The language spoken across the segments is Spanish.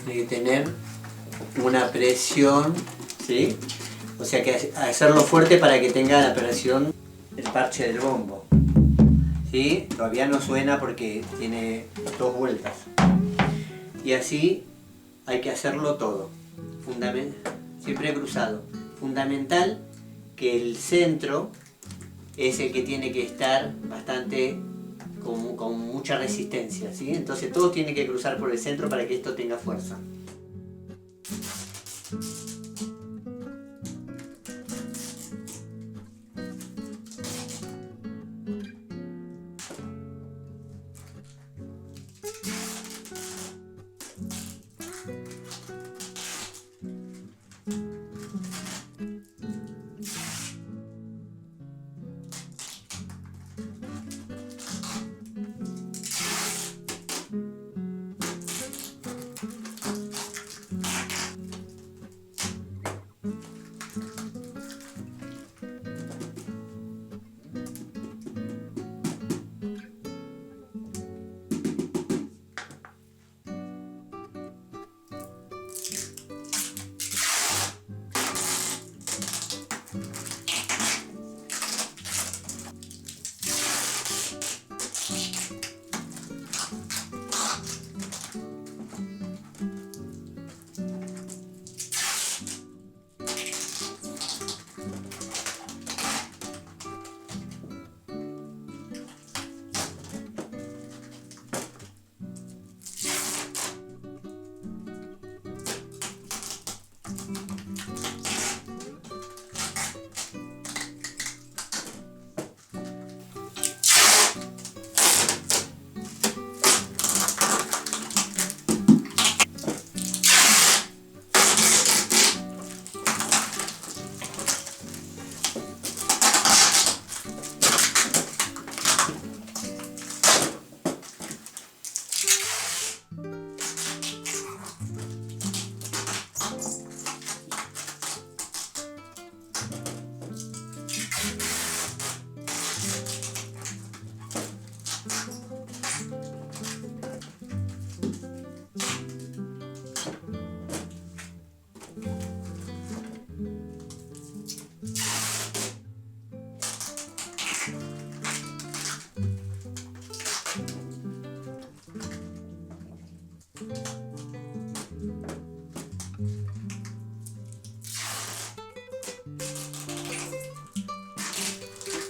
Tiene que tener una presión, ¿sí? O sea que hacerlo fuerte para que tenga la presión del parche del bombo, ¿sí? Todavía no suena porque tiene 2 vueltas. Y así hay que hacerlo todo. Siempre cruzado. Fundamental que el centro es el que tiene que estar bastante con mucha resistencia, ¿sí? Entonces todo tiene que cruzar por el centro para que esto tenga fuerza.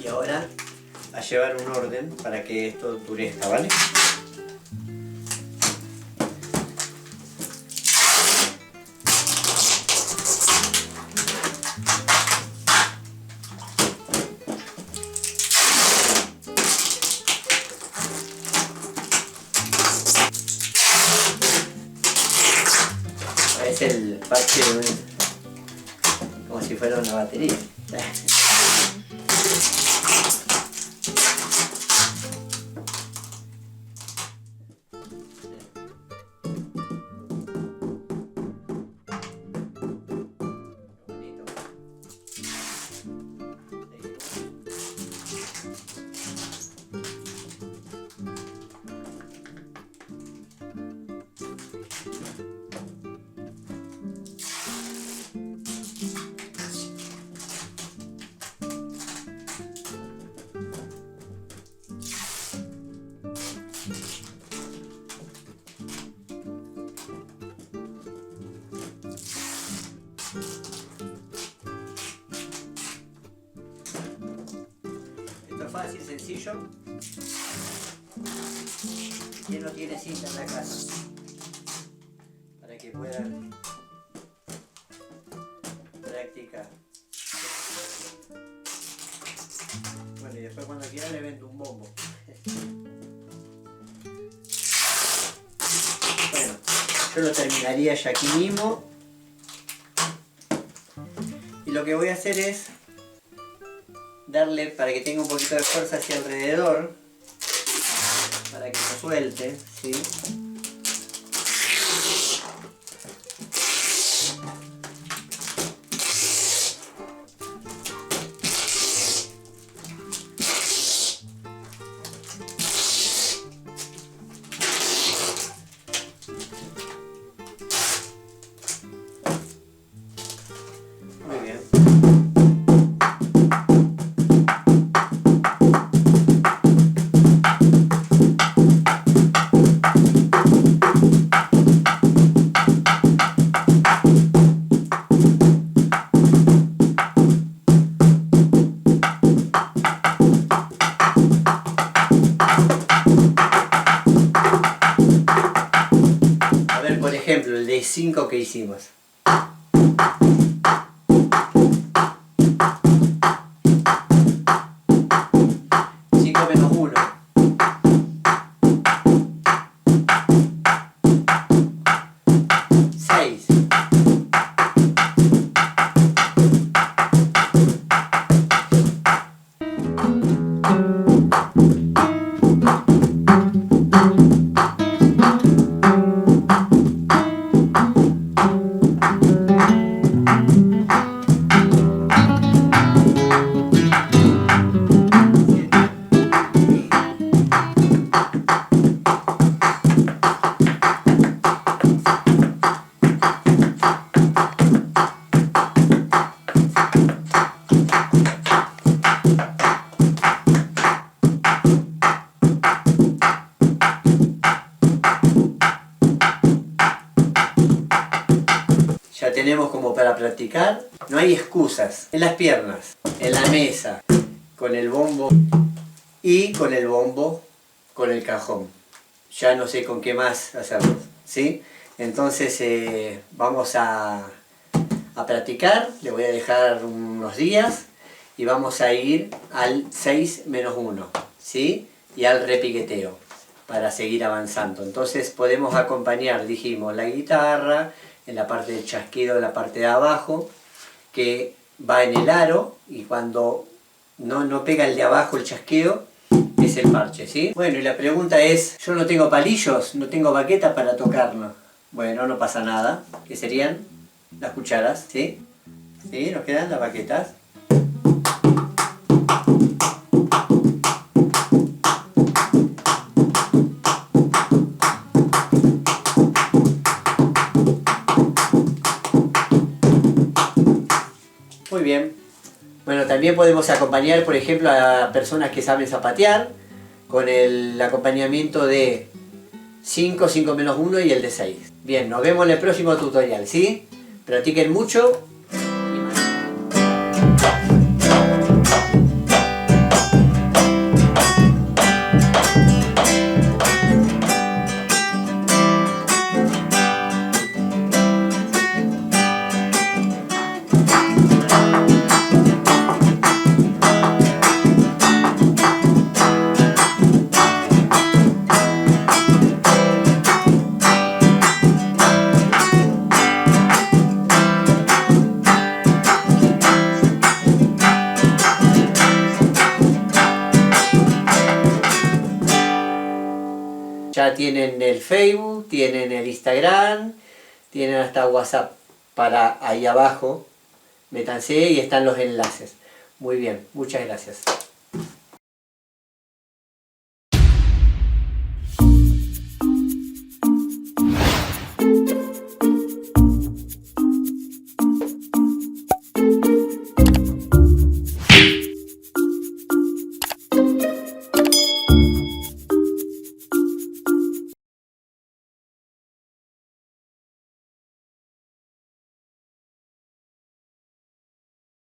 Y ahora a llevar un orden para que esto endurezca, ¿vale? Es el parche como si fuera una batería. Fácil, sencillo. ¿Quién no tiene cinta en la casa? Para que puedan practicar. Bueno, y después cuando quieran le vendo un bombo. Bueno, yo lo terminaría ya aquí mismo. Y lo que voy a hacer es darle para que tenga un poquito de fuerza hacia alrededor, para que se suelte, ¿sí? ejemplo, el de 5 que hicimos. 5 menos 1. 6. Ya tenemos como para practicar. No hay excusas. En las piernas, en la mesa, con el bombo y con el bombo, con el cajón. Ya no sé con qué más hacerlo, ¿sí? Entonces vamos a practicar. Le voy a dejar unos días y vamos a ir al 6 menos 1, ¿sí? Y al repiqueteo para seguir avanzando. Entonces podemos acompañar, dijimos, la guitarra en la parte del chasquido, en la parte de abajo, que va en el aro, y cuando no pega el de abajo el chasquido, es el parche, ¿sí? Bueno, y la pregunta es, yo no tengo palillos, no tengo baquetas para tocarlo. Bueno, no pasa nada, que serían las cucharas, ¿sí? ¿Sí? Nos quedan las baquetas. Muy bien. Bueno, también podemos acompañar, por ejemplo, a personas que saben zapatear con el acompañamiento de 5, 5 menos 1 y el de 6. Bien, nos vemos en el próximo tutorial, ¿sí? Practiquen mucho. Ya tienen el Facebook, tienen el Instagram, tienen hasta WhatsApp para ahí abajo. Métanse y están los enlaces. Muy bien, muchas gracias.